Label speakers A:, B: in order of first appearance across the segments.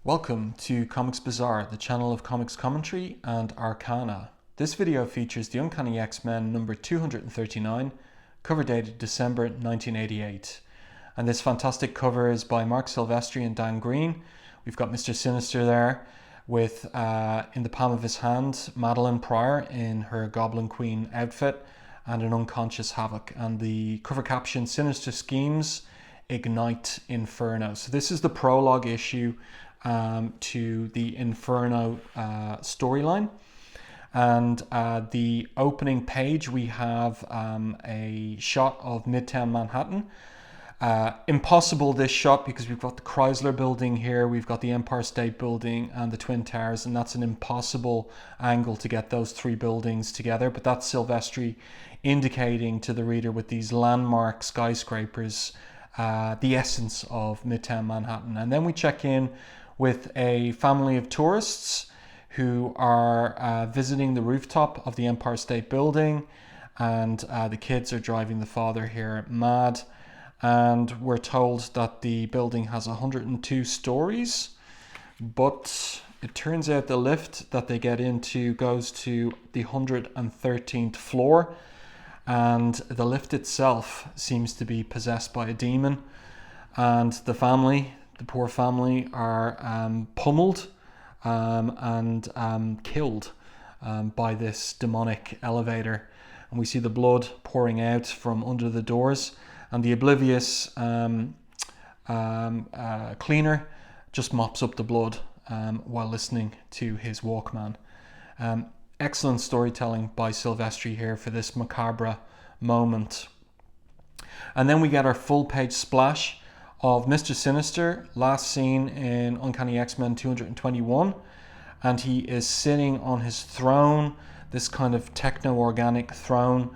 A: Welcome to Comics Bazaar, the channel of comics commentary and arcana. This video features the Uncanny X-Men number 239, cover dated December 1988. And this fantastic cover is by Marc Silvestri and Dan Green. We've got Mr Sinister there with, in the palm of his hand, Madeline Pryor in her Goblin Queen outfit and an unconscious Havoc. And the cover caption, Sinister Schemes Ignite Inferno. So this is the prologue issue to the Inferno storyline, and the opening page we have a shot of Midtown Manhattan. Impossible this shot because we've got the Chrysler building here, we've got the Empire State Building and the Twin Towers, and that's an impossible angle to get those three buildings together, but that's Silvestri indicating to the reader with these landmark skyscrapers the essence of Midtown Manhattan. And then we check in with a family of tourists who are visiting the rooftop of the Empire State Building, and the kids are driving the father here mad, and we're told that the building has 102 stories, but it turns out the lift that they get into goes to the 113th floor, and the lift itself seems to be possessed by a demon, and the poor family are pummeled and killed by this demonic elevator. And we see the blood pouring out from under the doors, and the oblivious cleaner just mops up the blood while listening to his Walkman. Excellent storytelling by Silvestri here for this macabre moment. And then we get our full page splash of Mr. Sinister, last seen in Uncanny X-Men 221, and he is sitting on his throne, this kind of techno-organic throne,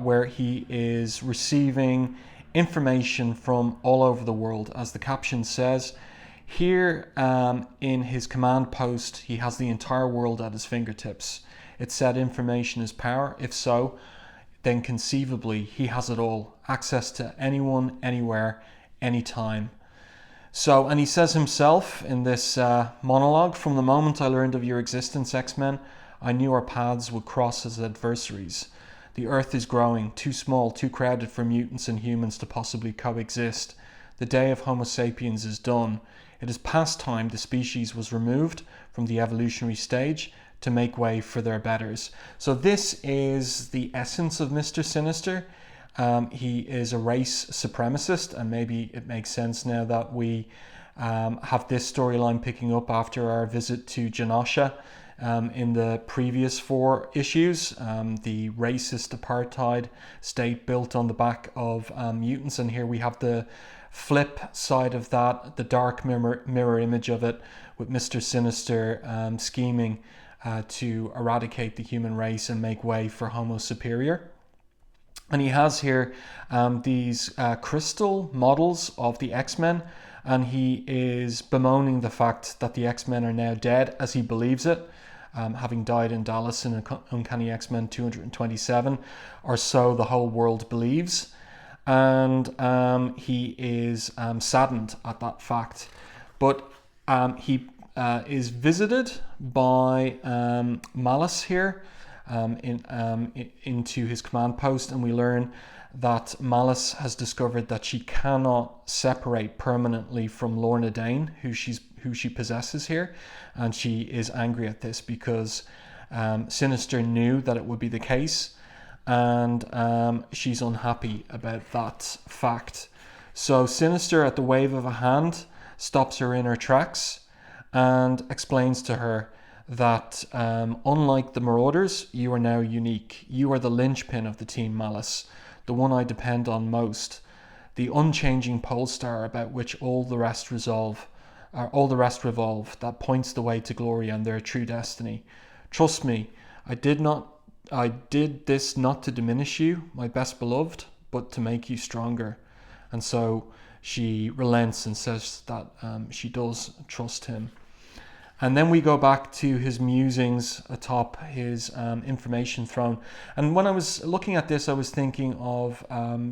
A: where he is receiving information from all over the world. As the caption says, here in his command post, he has the entire world at his fingertips. It said information is power. If so, then conceivably he has it all. Access to anyone, anywhere, anytime. So, and he says himself in this monologue, from the moment I learned of your existence, X-Men, I knew our paths would cross as adversaries. The Earth is growing, too small, too crowded for mutants and humans to possibly coexist. The day of Homo sapiens is done. It is past time the species was removed from the evolutionary stage to make way for their betters. So this is the essence of Mr. Sinister. He is a race supremacist, and maybe it makes sense now that we have this storyline picking up after our visit to Genosha in the previous 4 issues. The racist apartheid state built on the back of mutants, and here we have the flip side of that, the dark mirror image of it, with Mr. Sinister scheming to eradicate the human race and make way for Homo Superior. And he has here these crystal models of the X-Men, and he is bemoaning the fact that the X-Men are now dead as he believes it, having died in Dallas in Uncanny X-Men 227, or so the whole world believes. And he is saddened at that fact. But he is visited by Malice here into his command post, and we learn that Malice has discovered that she cannot separate permanently from Lorna Dane, who she possesses here, and she is angry at this because Sinister knew that it would be the case, and she's unhappy about that fact. So Sinister, at the wave of a hand, stops her in her tracks and explains to her that unlike the Marauders, you are now unique. You are the linchpin of the Team Malice, the one I depend on most, the unchanging pole star about which all the rest revolve, that points the way to glory and their true destiny. Trust me, I did this not to diminish you, my best beloved, but to make you stronger. And so she relents and says that she does trust him. And then we go back to his musings atop his information throne. And when I was looking at this, I was thinking of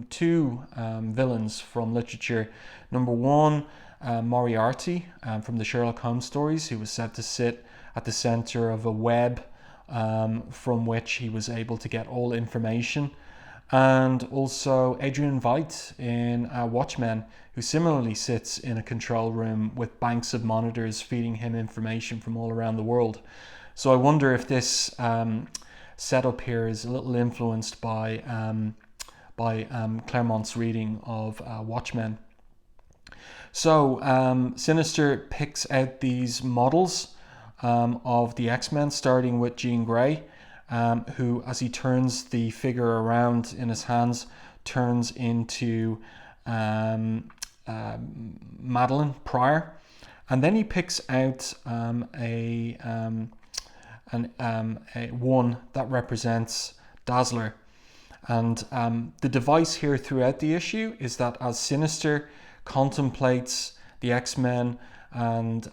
A: 2 villains from literature. Number 1, Moriarty from the Sherlock Holmes stories, who was said to sit at the center of a web from which he was able to get all information. And also Adrian Veidt in Watchmen, who similarly sits in a control room with banks of monitors feeding him information from all around the world. So I wonder if this setup here is a little influenced by Claremont's reading of Watchmen. So Sinister picks out these models of the X-Men, starting with Jean Grey, who, as he turns the figure around in his hands, turns into Madeline, Pryor. And then he picks out a one that represents Dazzler. And the device here throughout the issue is that as Sinister contemplates the X-Men and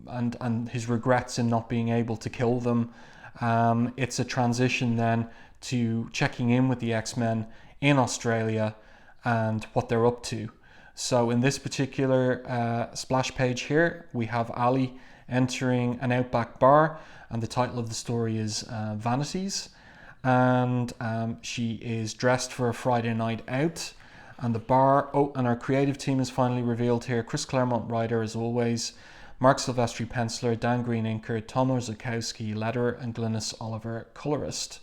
A: and his regrets in not being able to kill them, it's a transition then to checking in with the X-Men in Australia and what they're up to. So in this particular splash page here, we have Ali entering an Outback bar, and the title of the story is Vanities. And she is dressed for a Friday night out, and the bar, and our creative team is finally revealed here. Chris Claremont, writer as always, Marc Silvestri, penciler, Dan Green, inker, Tom Orzechowski, letterer, and Glynis Oliver, colorist.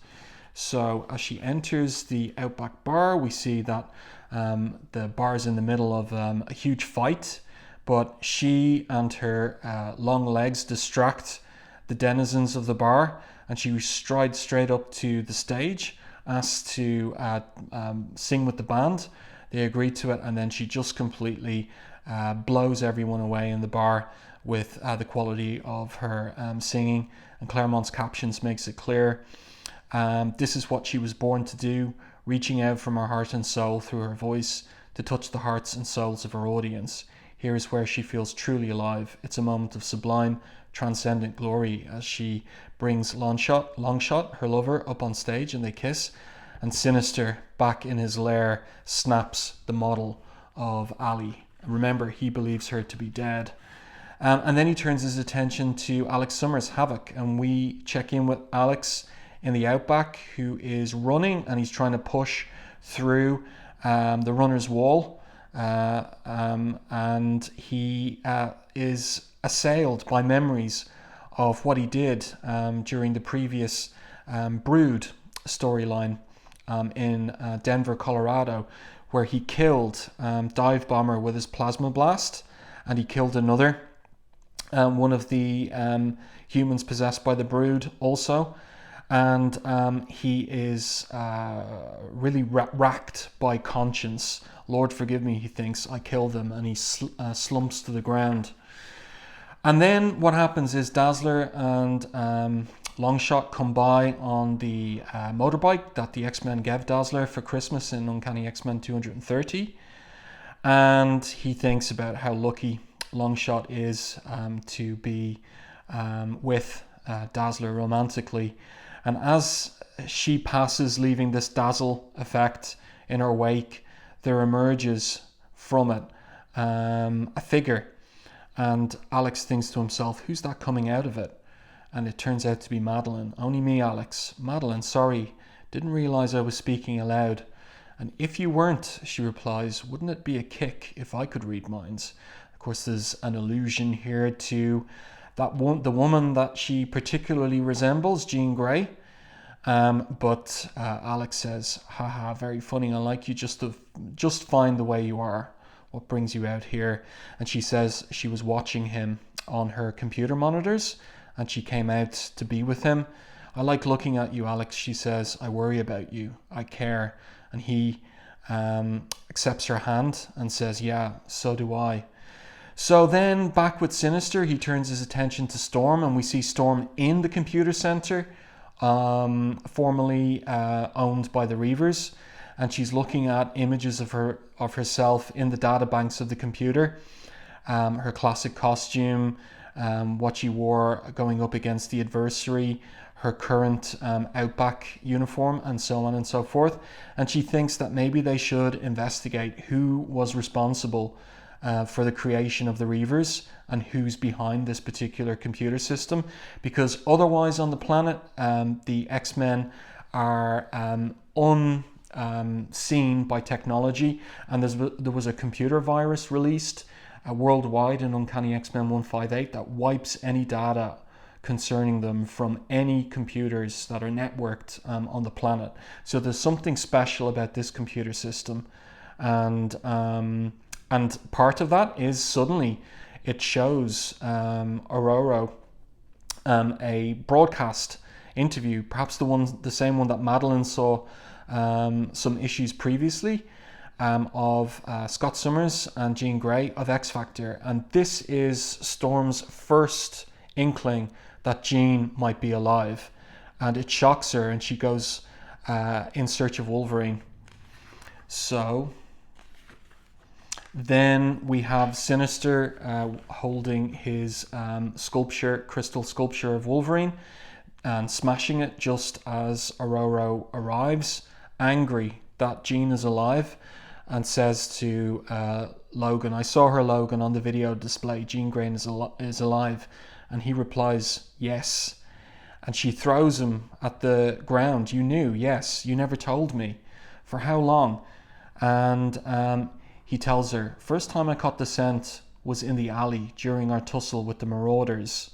A: So as she enters the Outback bar, we see that the bar is in the middle of a huge fight, but she and her long legs distract the denizens of the bar, and she strides straight up to the stage, asked to sing with the band. They agree to it, and then she just completely blows everyone away in the bar with the quality of her singing. And Claremont's captions makes it clear. This is what she was born to do, reaching out from her heart and soul through her voice to touch the hearts and souls of her audience. Here is where she feels truly alive. It's a moment of sublime, transcendent glory as she brings Longshot, her lover, up on stage, and they kiss. And Sinister, back in his lair, snaps the model of Ali. Remember, he believes her to be dead. And then he turns his attention to Alex Summers, Havoc, and we check in with Alex in the Outback, who is running, and he's trying to push through the runner's wall, and he is assailed by memories of what he did during the previous Brood storyline in Denver, Colorado, where he killed Dive Bomber with his plasma blast, and he killed another one of the humans possessed by the Brood also. And he is really racked by conscience. Lord forgive me, he thinks, I killed them, and he slumps to the ground. And then what happens is Dazzler and Longshot come by on the motorbike that the X-Men gave Dazzler for Christmas in Uncanny X-Men 230. And he thinks about how lucky Longshot is to be with Dazzler romantically. And as she passes, leaving this dazzle effect in her wake, there emerges from it a figure. And Alex thinks to himself, who's that coming out of it? And it turns out to be Madeline. Only me, Alex. Madeline, sorry. Didn't realize I was speaking aloud. And if you weren't, she replies, wouldn't it be a kick if I could read minds? Of course, there's an allusion here to the woman that she particularly resembles, Jean Grey. But Alex says, haha, very funny. I like you just fine the way you are. What brings you out here? And she says she was watching him on her computer monitors, and she came out to be with him. I like looking at you, Alex, she says. I worry about you. I care. And he accepts her hand and says, yeah, so do I. So then back with Sinister, he turns his attention to Storm, and we see Storm in the computer center, formerly owned by the Reavers, and she's looking at images of herself in the databanks of the computer, her classic costume, what she wore going up against the adversary, her current Outback uniform, and so on and so forth. And she thinks that maybe they should investigate who was responsible for the creation of the Reavers and who's behind this particular computer system, because otherwise on the planet, the X-Men are unseen by technology, and there was a computer virus released worldwide in Uncanny X-Men 158 that wipes any data concerning them from any computers that are networked on the planet. So there's something special about this computer system, and part of that is suddenly it shows Aurora a broadcast interview, perhaps the same one that Madeline saw some issues previously, of Scott Summers and Jean Grey of X Factor, and this is Storm's first inkling that Jean might be alive, and it shocks her, and she goes in search of Wolverine. So then we have Sinister holding his crystal sculpture of Wolverine and smashing it just as Aurora arrives, angry that Jean is alive, and says to Logan, "I saw her, Logan, on the video display. Jean Grey is alive." And he replies, "Yes." And she throws him at the ground. "You knew, yes. You never told me. For how long?" And he tells her, "First time I caught the scent was in the alley during our tussle with the Marauders."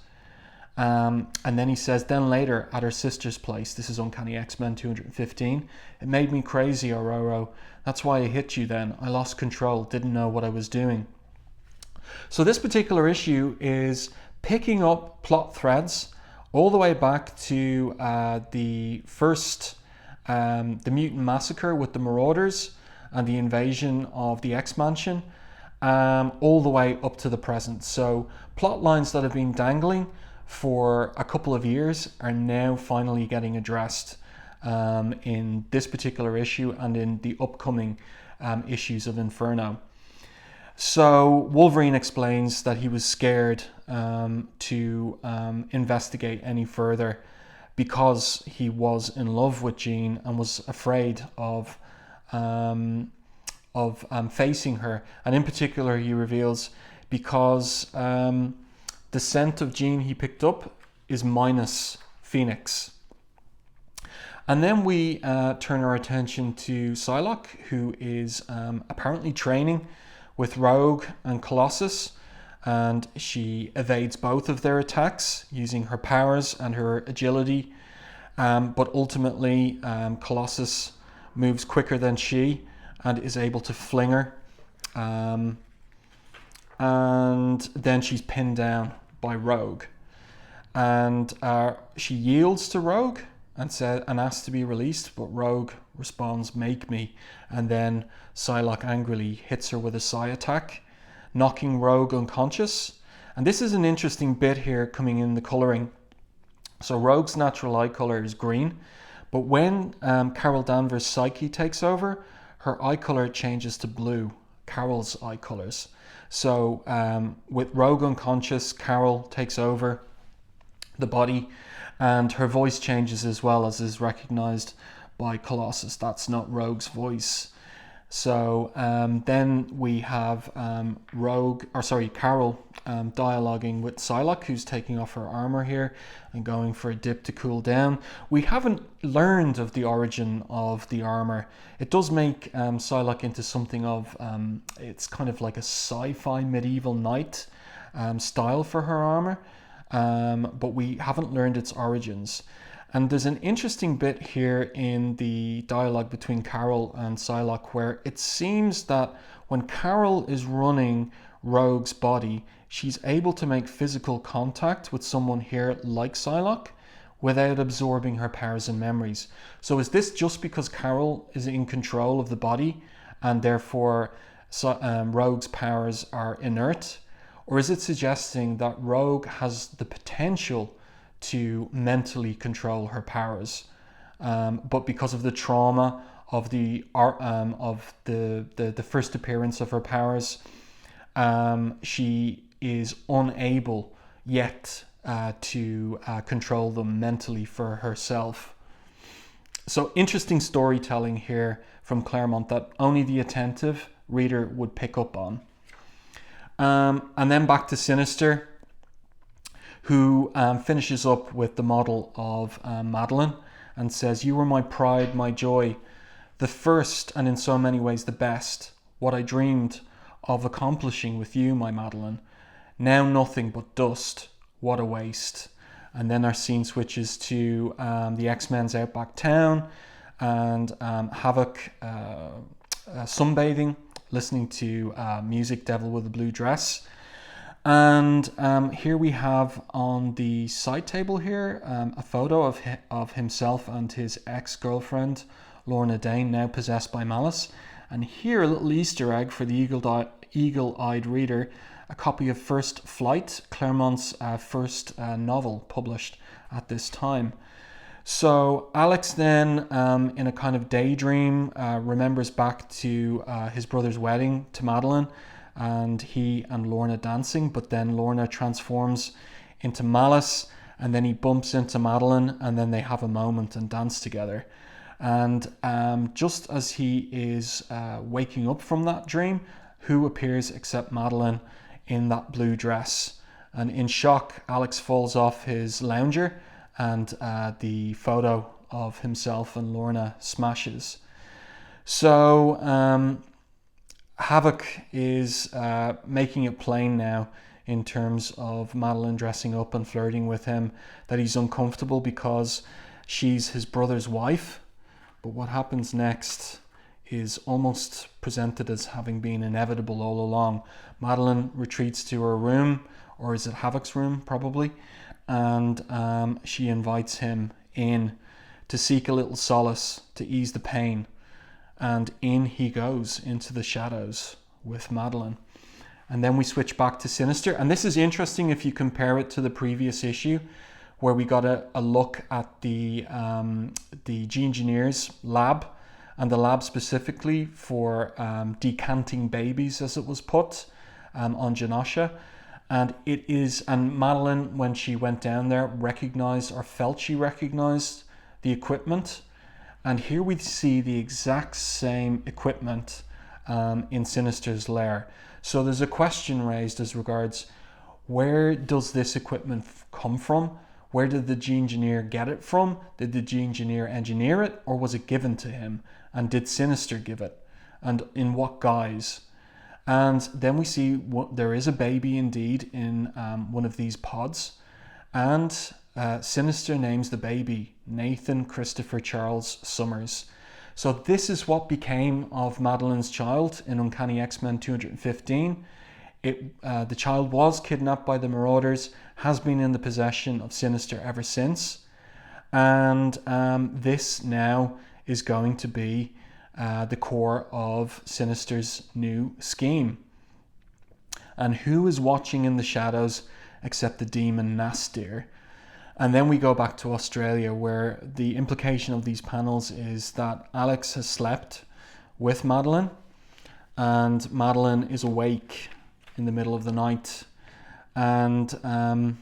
A: And then he says, "Then later at her sister's place," this is Uncanny X-Men 215, "it made me crazy, Aurora. That's why I hit you then. I lost control, didn't know what I was doing." So this particular issue is picking up plot threads all the way back to the first, the mutant massacre with the Marauders and the invasion of the X-Mansion, all the way up to the present. So plot lines that have been dangling for a couple of years are now finally getting addressed in this particular issue and in the upcoming issues of Inferno. So Wolverine explains that he was scared to investigate any further because he was in love with Jean and was afraid of facing her. And in particular, he reveals, because the scent of Jean he picked up is minus Phoenix. And then we turn our attention to Psylocke, who is apparently training with Rogue and Colossus, and she evades both of their attacks using her powers and her agility, but ultimately Colossus moves quicker than she and is able to fling her, and then she's pinned down by Rogue, and she yields to Rogue and asks to be released, but Rogue responds, "Make me," and then Psylocke angrily hits her with a psi attack, knocking Rogue unconscious. And this is an interesting bit here coming in the colouring. So Rogue's natural eye colour is green, but when Carol Danvers' psyche takes over, her eye colour changes to blue, Carol's eye colours. So with Rogue unconscious, Carol takes over the body, and her voice changes as well, as is recognised by Colossus. That's not Rogue's voice. So then we have Carol dialoguing with Psylocke, who's taking off her armor here and going for a dip to cool down. We haven't learned of the origin of the armor. It does make Psylocke into something of, it's kind of like a sci-fi medieval knight style for her armor, but we haven't learned its origins. And there's an interesting bit here in the dialogue between Carol and Psylocke where it seems that when Carol is running Rogue's body, she's able to make physical contact with someone here like Psylocke without absorbing her powers and memories. So is this just because Carol is in control of the body and therefore Rogue's powers are inert? Or is it suggesting that Rogue has the potential to mentally control her powers, but because of the trauma of the first appearance of her powers, she is unable yet to control them mentally for herself. So interesting storytelling here from Claremont that only the attentive reader would pick up on. And then back to Sinister, who finishes up with the model of Madeline and says, "You were my pride, my joy, the first and in so many ways the best, what I dreamed of accomplishing with you, my Madeline. Now nothing but dust, what a waste." And then our scene switches to the X-Men's Outback Town and Havok sunbathing, listening to music, Devil with a Blue Dress. And here we have on the side table here a photo of himself and his ex-girlfriend, Lorna Dane, now possessed by malice. And here a little Easter egg for the eagle-eyed reader, a copy of First Flight, Claremont's first novel published at this time. So Alex then, in a kind of daydream, remembers back to his brother's wedding to Madeline, and he and Lorna dancing, but then Lorna transforms into Malice, and then he bumps into Madeline, and then they have a moment and dance together. And just as he is waking up from that dream, who appears except Madeline in that blue dress? And in shock, Alex falls off his lounger, and the photo of himself and Lorna smashes. So Havok is making it plain now in terms of Madeline dressing up and flirting with him that he's uncomfortable because she's his brother's wife. But what happens next is almost presented as having been inevitable all along. Madeline retreats to her room, or is it Havok's room probably, and she invites him in to seek a little solace, to ease the pain. And in he goes into the shadows with Madeline. And then we switch back to Sinister. And this is interesting if you compare it to the previous issue, where we got a look at the G-Engineer's lab, and the lab specifically for decanting babies, as it was put, on Genosha. And Madeline, when she went down there, recognized, or felt she recognized, the equipment. And here we see the exact same equipment in Sinister's lair. So there's a question raised as regards, where does this equipment come from? Where did the G-Engineer get it from? Did the G-Engineer engineer it, or was it given to him? And did Sinister give it? And in what guise? And then we see there is a baby indeed in one of these pods. And Sinister names the baby Nathan Christopher Charles Summers. So this is what became of Madelyne's child in Uncanny X-Men 215. The child was kidnapped by the Marauders, has been in the possession of Sinister ever since. And this now is going to be the core of Sinister's new scheme. And who is watching in the shadows except the demon Nastir? And then we go back to Australia, where the implication of these panels is that Alex has slept with Madeline, and Madeline is awake in the middle of the night. And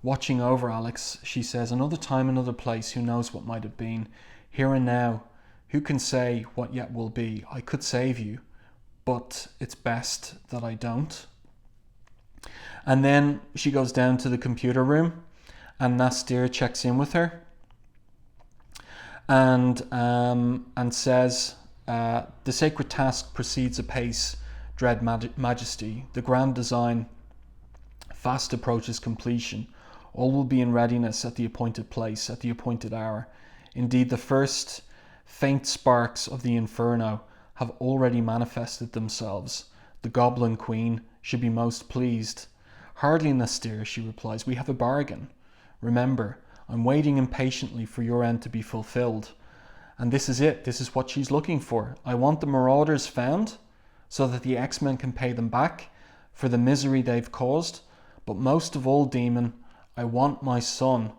A: watching over Alex, she says, "Another time, another place, who knows what might have been. Here and now, who can say what yet will be? I could save you, but it's best that I don't." And then she goes down to the computer room, and Nastir checks in with her and says, "The sacred task proceeds apace, dread majesty. The grand design fast approaches completion. All will be in readiness at the appointed place, at the appointed hour. Indeed, the first faint sparks of the Inferno have already manifested themselves. The Goblin Queen should be most pleased." "Hardly, Nastir," she replies. "We have a bargain. Remember, I'm waiting impatiently for your end to be fulfilled." And this is it. This is what she's looking for. "I want the Marauders found so that the X-Men can pay them back for the misery they've caused. But most of all, Demon, I want my son.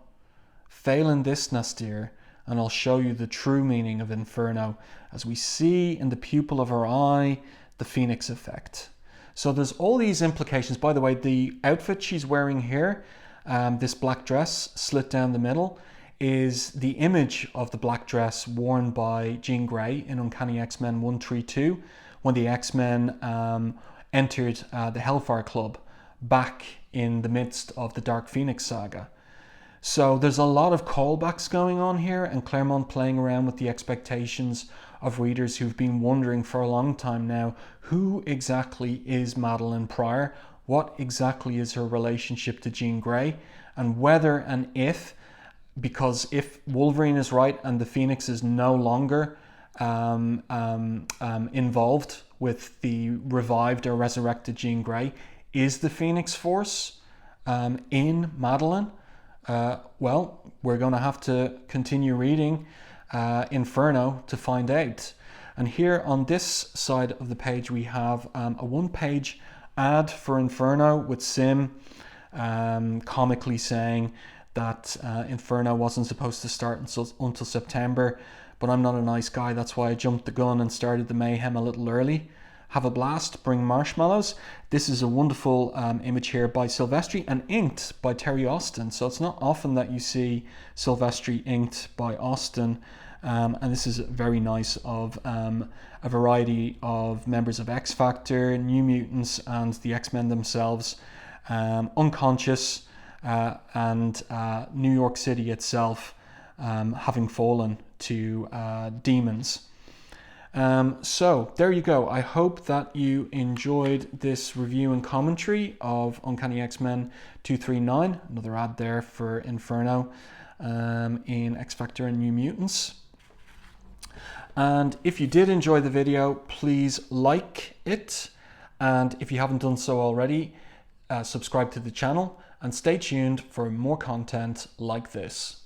A: Fail in this, Nastir, and I'll show you the true meaning of Inferno, as we see in the pupil of her eye the Phoenix effect." So there's all these implications. By the way, the outfit she's wearing here, this black dress slit down the middle, is the image of the black dress worn by Jean Grey in Uncanny X-Men 132, when the X-Men entered the Hellfire Club back in the midst of the Dark Phoenix saga. So there's a lot of callbacks going on here, and Claremont playing around with the expectations of readers who've been wondering for a long time now, who exactly is Madeline Pryor? What exactly is her relationship to Jean Grey? And whether and if, because if Wolverine is right and the Phoenix is no longer involved with the revived or resurrected Jean Grey, is the Phoenix Force in Madeline? Well, we're going to have to continue reading Inferno to find out. And here on this side of the page we have a one-page ad for Inferno with Sim comically saying that Inferno wasn't supposed to start until September, but I'm not a nice guy, that's why I jumped the gun and started the mayhem a little early. Have a blast, bring marshmallows. This is a wonderful image here by Silvestri and inked by Terry Austin. So it's not often that you see Silvestri inked by Austin. And this is very nice of a variety of members of X Factor, New Mutants, and the X-Men themselves, unconscious, and New York City itself having fallen to demons. So there you go. I hope that you enjoyed this review and commentary of Uncanny X-Men 239. Another ad there for Inferno in X Factor and New Mutants. And if you did enjoy the video, please like it. And if you haven't done so already, subscribe to the channel and stay tuned for more content like this.